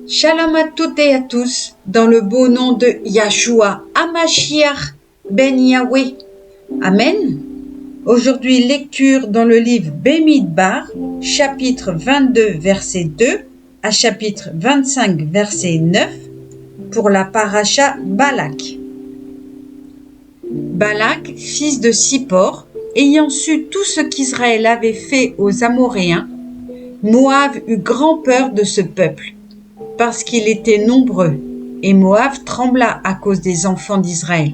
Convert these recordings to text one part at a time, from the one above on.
Shalom à toutes et à tous, dans le beau nom de Yahshua HaMashiach Ben Yahweh. Amen. Aujourd'hui, lecture dans le livre Bemidbar, chapitre 22, verset 2 à chapitre 25, verset 9, pour la paracha Balak. Balak, fils de Sippor, ayant su tout ce qu'Israël avait fait aux Amoréens, Moab eut grand peur de ce peuple, parce qu'il était nombreux, et Moab trembla à cause des enfants d'Israël.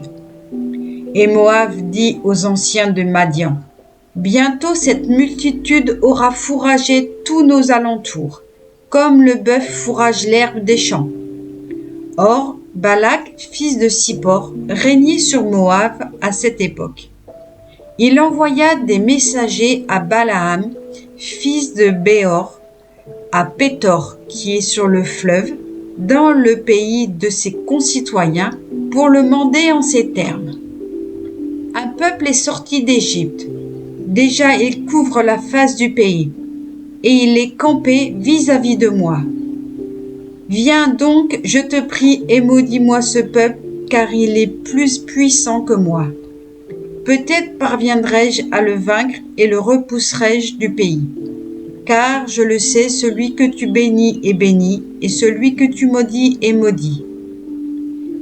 Et Moab dit aux anciens de Madian, « Bientôt cette multitude aura fourragé tous nos alentours, comme le bœuf fourrage l'herbe des champs. » Or, Balak, fils de Sippor, régnait sur Moab à cette époque. Il envoya des messagers à Balaam, fils de Béor, à Pétor, qui est sur le fleuve, dans le pays de ses concitoyens, pour le mander en ces termes. Un peuple est sorti d'Égypte. Déjà il couvre la face du pays, et il est campé vis-à-vis de moi. Viens donc, je te prie, et maudis-moi ce peuple, car il est plus puissant que moi. Peut-être parviendrai-je à le vaincre et le repousserai-je du pays. Car je le sais, celui que tu bénis est béni, et celui que tu maudis est maudit.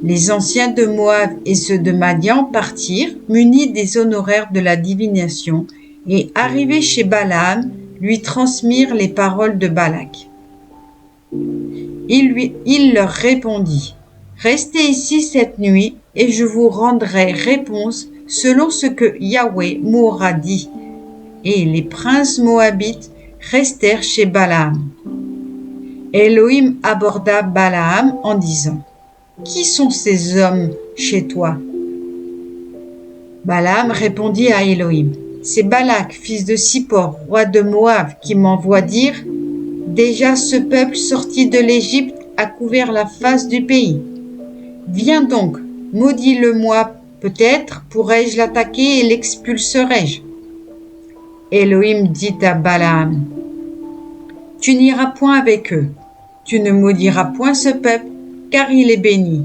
Les anciens de Moab et ceux de Madian partirent, munis des honoraires de la divination, et arrivés chez Balaam, lui transmirent les paroles de Balak. Il leur répondit, « Restez ici cette nuit, et je vous rendrai réponse selon ce que Yahweh m'aura dit. » Et les princes moabites restèrent chez Balaam. Elohim aborda Balaam en disant, « Qui sont ces hommes chez toi ?» Balaam répondit à Elohim, « C'est Balak, fils de Sippor, roi de Moab, qui m'envoie dire, « Déjà ce peuple sorti de l'Égypte a couvert la face du pays. Viens donc, maudis-le-moi, peut-être pourrai-je l'attaquer et l'expulserai-je. » Elohim dit à Balaam, « Tu n'iras point avec eux, tu ne maudiras point ce peuple, car il est béni. »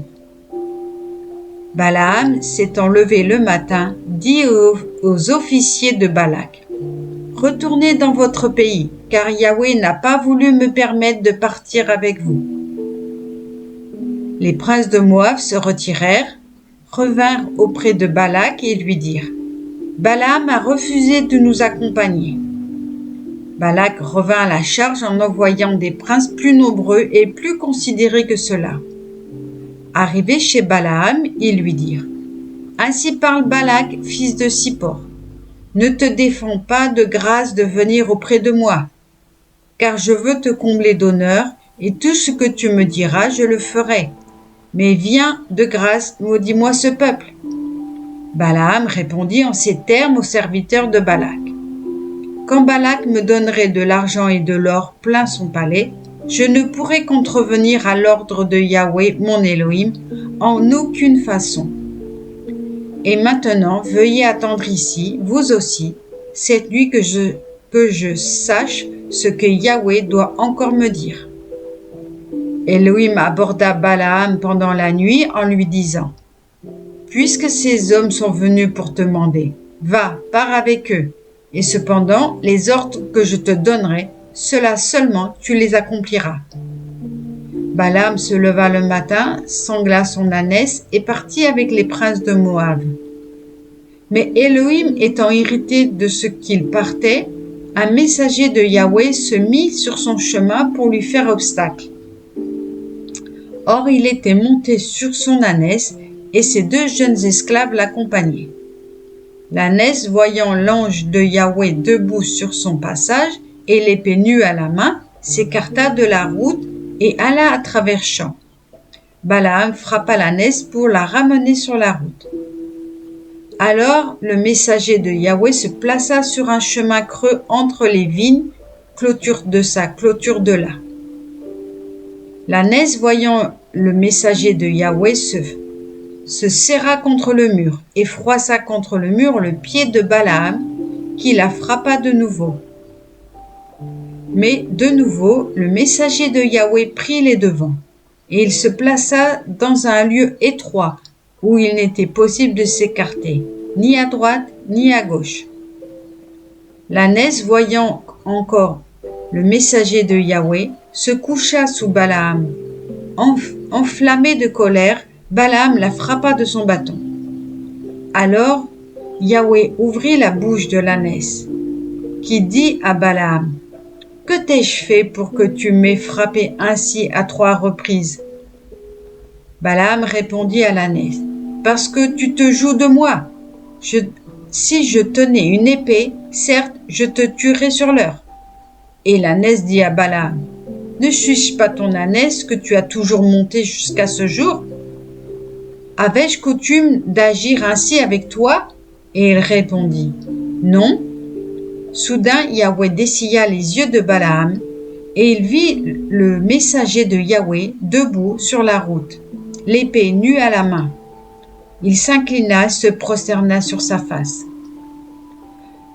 Balaam, s'étant levé le matin, dit aux officiers de Balak, « Retournez dans votre pays, car Yahweh n'a pas voulu me permettre de partir avec vous. » Les princes de Moab se retirèrent, revinrent auprès de Balak et lui dirent, « Balaam a refusé de nous accompagner. » Balak revint à la charge en envoyant des princes plus nombreux et plus considérés que ceux-là. Arrivés chez Balaam, ils lui dirent, « Ainsi parle Balak, fils de Sippor. Ne te défends pas de grâce de venir auprès de moi, car je veux te combler d'honneur, et tout ce que tu me diras, je le ferai. Mais viens de grâce, maudis-moi ce peuple. » Balaam répondit en ces termes aux serviteurs de Balak. « Quand Balak me donnerait de l'argent et de l'or plein son palais, je ne pourrai contrevenir à l'ordre de Yahweh, mon Elohim, en aucune façon. Et maintenant, veuillez attendre ici, vous aussi, cette nuit que je sache ce que Yahweh doit encore me dire. » Elohim aborda Balaam pendant la nuit en lui disant, « Puisque ces hommes sont venus pour te mander, va, pars avec eux, et cependant les ordres que je te donnerai, cela seulement tu les accompliras. » Balaam se leva le matin, sangla son ânesse et partit avec les princes de Moab. Mais Elohim étant irrité de ce qu'il partait, un messager de Yahweh se mit sur son chemin pour lui faire obstacle. Or il était monté sur son ânesse, et ses deux jeunes esclaves l'accompagnaient. L'ânesse, voyant l'ange de Yahweh debout sur son passage et l'épée nue à la main, s'écarta de la route et alla à travers champs. Balaam frappa l'ânesse pour la ramener sur la route. Alors le messager de Yahweh se plaça sur un chemin creux entre les vignes, clôture de ça, clôture de là. L'ânesse, voyant le messager de Yahweh, se serra contre le mur et froissa contre le mur le pied de Balaam, qui la frappa de nouveau. Mais de nouveau, le messager de Yahweh prit les devants, et il se plaça dans un lieu étroit où il n'était possible de s'écarter, ni à droite ni à gauche. L'ânesse, voyant encore le messager de Yahweh, se coucha sous Balaam. Enflammé de colère, Balaam la frappa de son bâton. Alors Yahweh ouvrit la bouche de l'ânesse, qui dit à Balaam: « Que t'ai-je fait pour que tu m'aies frappé ainsi à 3 reprises ?» Balaam répondit à l'ânesse: « Parce que tu te joues de moi. Si je tenais une épée, certes, je te tuerais sur l'heure. » Et l'ânesse dit à Balaam: « Ne suis-je pas ton ânesse que tu as toujours montée jusqu'à ce jour? Avais-je coutume d'agir ainsi avec toi ?» Et il répondit: « Non. » Soudain, Yahweh dessilla les yeux de Balaam, et il vit le messager de Yahweh debout sur la route, l'épée nue à la main. Il s'inclina et se prosterna sur sa face.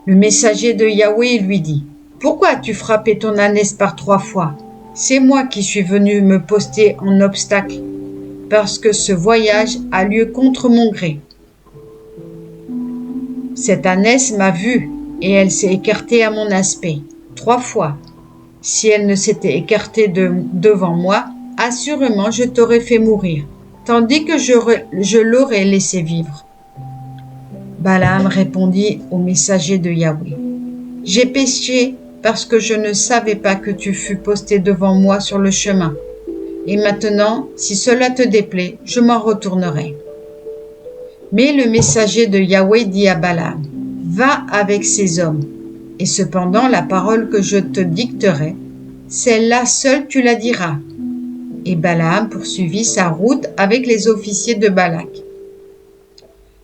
Le messager de Yahweh lui dit: « Pourquoi as-tu frappé ton ânesse par 3 fois? C'est moi qui suis venu me poster en obstacle, parce que ce voyage a lieu contre mon gré. Cette ânesse m'a vu, et elle s'est écartée à mon aspect 3 fois. Si elle ne s'était écartée devant moi, assurément je t'aurais fait mourir, tandis que je l'aurais laissé vivre. » Balaam répondit au messager de Yahweh: « J'ai péché parce que je ne savais pas que tu fus posté devant moi sur le chemin. Et maintenant, si cela te déplaît, je m'en retournerai. » Mais le messager de Yahweh dit à Balaam: « Va avec ces hommes, et cependant la parole que je te dicterai, celle-là seule tu la diras. » Et Balaam poursuivit sa route avec les officiers de Balak.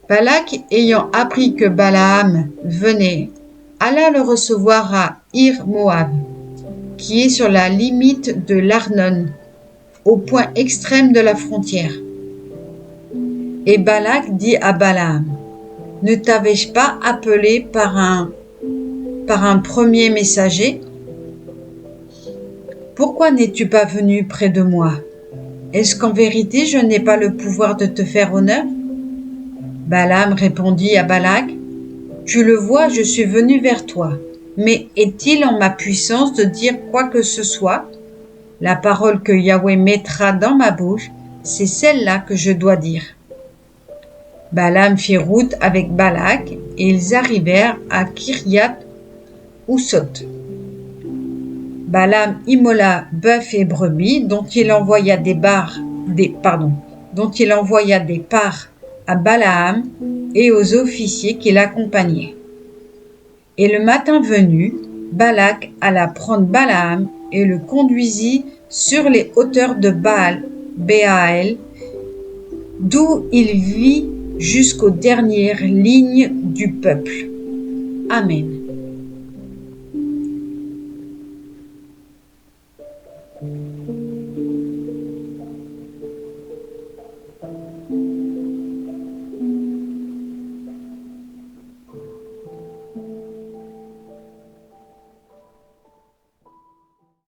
Balak, ayant appris que Balaam venait, alla le recevoir à Ir-Moab, qui est sur la limite de l'Arnon, au point extrême de la frontière. Et Balak dit à Balaam: « Ne t'avais-je pas appelé par un premier messager? Pourquoi n'es-tu pas venu près de moi? Est-ce qu'en vérité je n'ai pas le pouvoir de te faire honneur? » Balaam répondit à Balak: « Tu le vois, je suis venu vers toi, mais est-il en ma puissance de dire quoi que ce soit? La parole que Yahweh mettra dans ma bouche, c'est celle-là que je dois dire. » Balaam fit route avec Balak, et ils arrivèrent à Kiriath-Husoth. Balaam immola bœufs et brebis, dont il envoya des parts à Balaam et aux officiers qui l'accompagnaient. Et le matin venu, Balak alla prendre Balaam et le conduisit sur les hauteurs de Béaël, d'où il vit jusqu'aux dernières lignes du peuple. Amen.